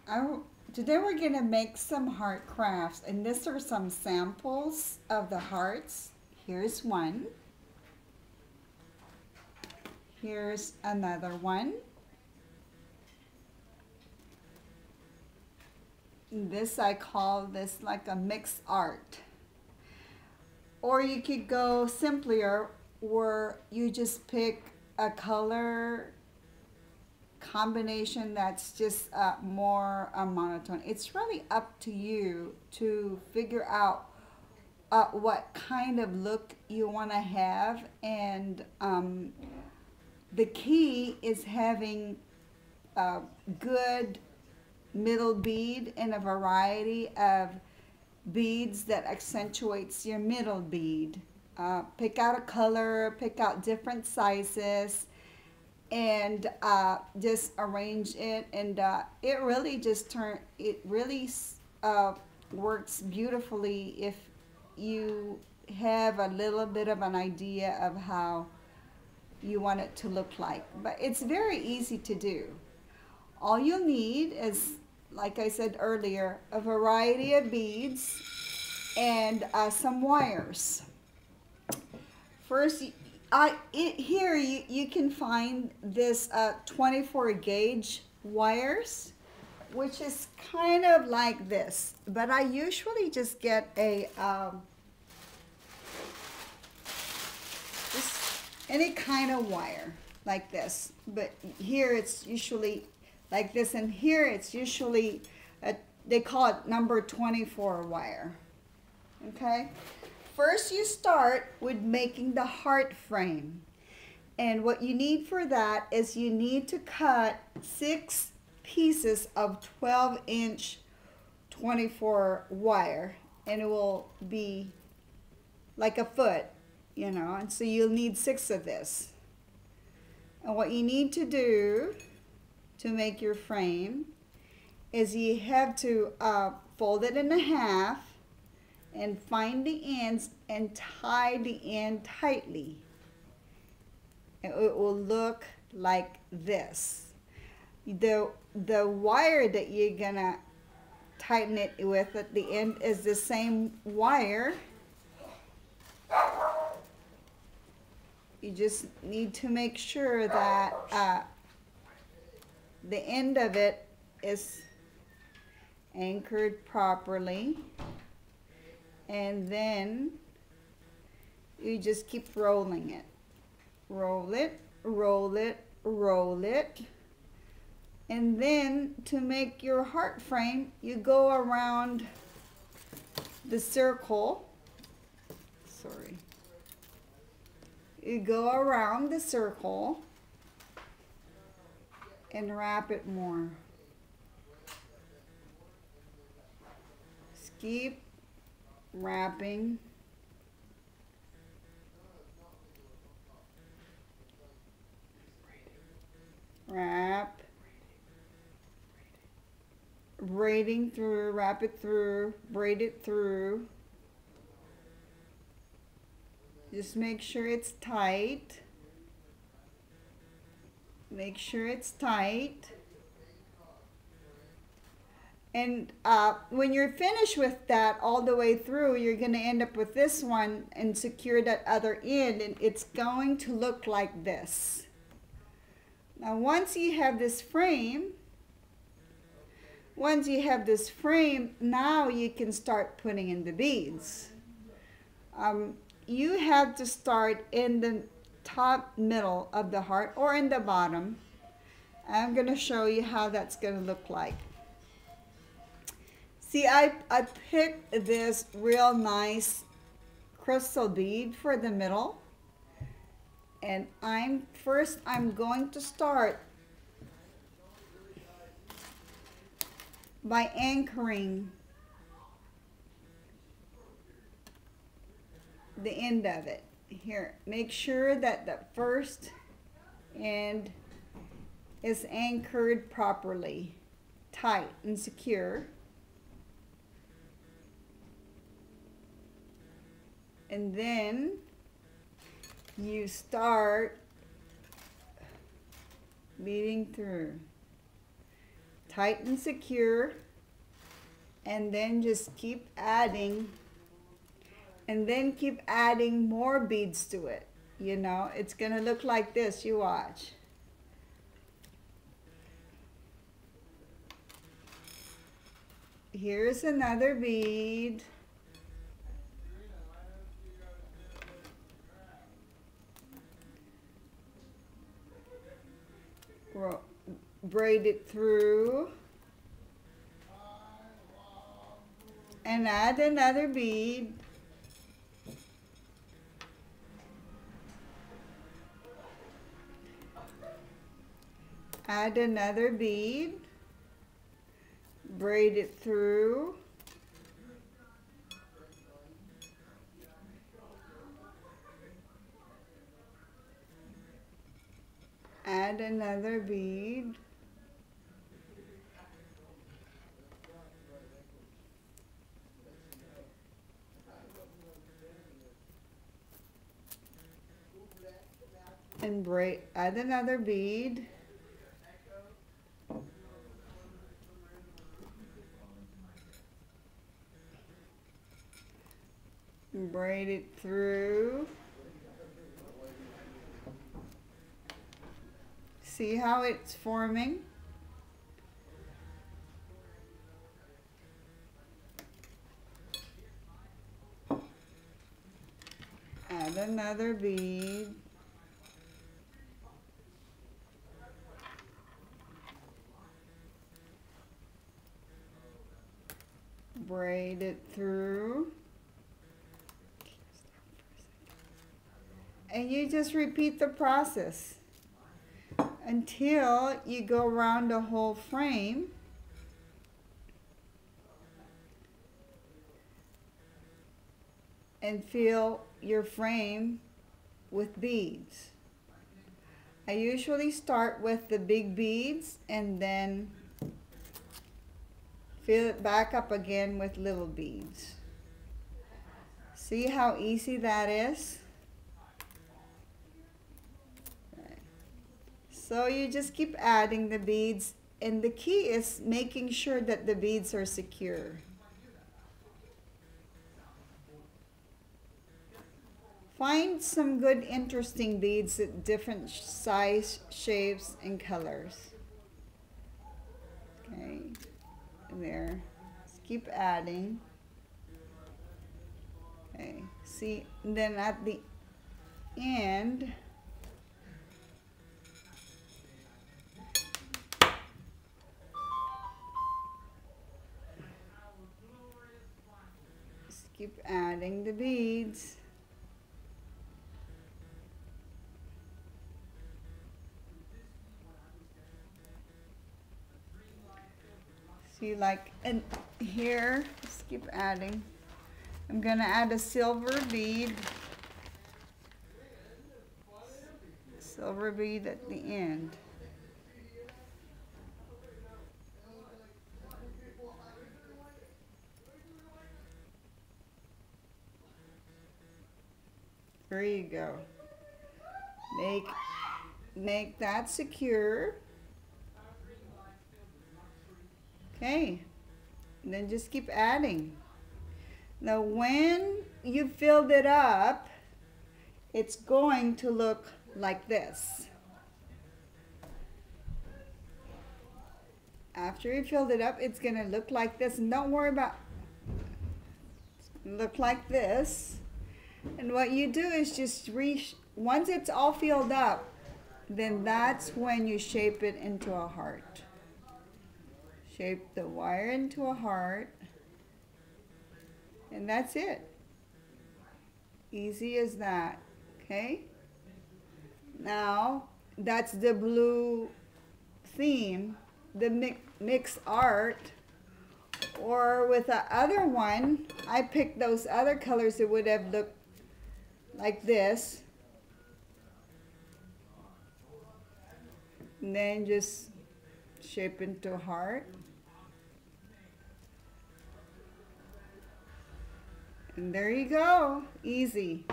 I, Today we're going to make some heart crafts, and these are some samples of the hearts. Here's one. Here's another one. This, I call this like a mixed art. Or you could go simpler where you just pick a color combination that's just more monotone. It's really up to you to figure out what kind of look you want to have, and the key is having a good middle bead and a variety of beads that accentuates your middle bead. Pick out a color, pick out different sizes, and just arrange it, and it really works beautifully if you have a little bit of an idea of how you want it to look like. But it's very easy to do. All you'll need is, like I said earlier, a variety of beads and some wires. First, here you can find this 24 gauge wires, which is kind of like this, but I usually just get a just any kind of wire like this, but here it's usually like this, and here it's usually they call it number 24 wire. Okay, first you start with making the heart frame, and what you need for that is you need to cut 6 pieces of 12-inch 24 wire, and it will be like a foot, you know, and so you'll need 6 of this. And what you need to do to make your frame is you have to fold it in half and find the ends and tie the end tightly. It will look like this. The wire that you're gonna tighten it with at the end is the same wire. You just need to make sure that the end of it is anchored properly, and then you just keep rolling it. Roll it, roll it, roll it. And then to make your heart frame, you go around the circle. Sorry. You go around the circle and wrap it more. Just keep wrapping. Wrap. Braiding through, wrap it through, braid it through. Just make sure it's tight. Make sure it's tight. And when you're finished with that all the way through, you're going to end up with this one and secure that other end, and it's going to look like this. Now once you have this frame, now you can start putting in the beads. You have to start in the top middle of the heart or in the bottom. I'm going to show you how that's going to look like. See, I picked this real nice crystal bead for the middle, and I'm going to start by anchoring the end of it. Here, make sure that the first end is anchored properly, tight and secure. And then you start beading through. tight and secure, and then just keep adding, and then keep adding more beads to it. You know, it's gonna look like this. You watch. Here's another bead. Braid it through and add another bead. Add another bead. Braid it through. Add another bead. And add another bead. And braid it through. See how it's forming? Add another bead. Braid it through. And you just repeat the process until you go around the whole frame. And fill your frame with beads. I usually start with the big beads and then fill it back up again with little beads. See how easy that is? Right. So you just keep adding the beads, and the key is making sure that the beads are secure. Find some good, interesting beads at different size, shapes, and colors. Okay, there. Just keep adding. Okay, see, and then at the end, just keep adding the beads. See, like, and here, just keep adding. I'm gonna add a silver bead. Silver bead at the end. There you go. Make that secure. Okay, and then just keep adding. Now when you filled it up, it's going to look like this. After you filled it up, it's going to look like this. And don't worry about look like this. And what you do is just once it's all filled up, then that's when you shape it into a heart. Shape the wire into a heart, and that's it. Easy as that. Okay, now that's the blue theme, the mixed art. Or with the other one, I picked those other colors that would have looked like this, and then just shape into a heart. And there you go. Easy.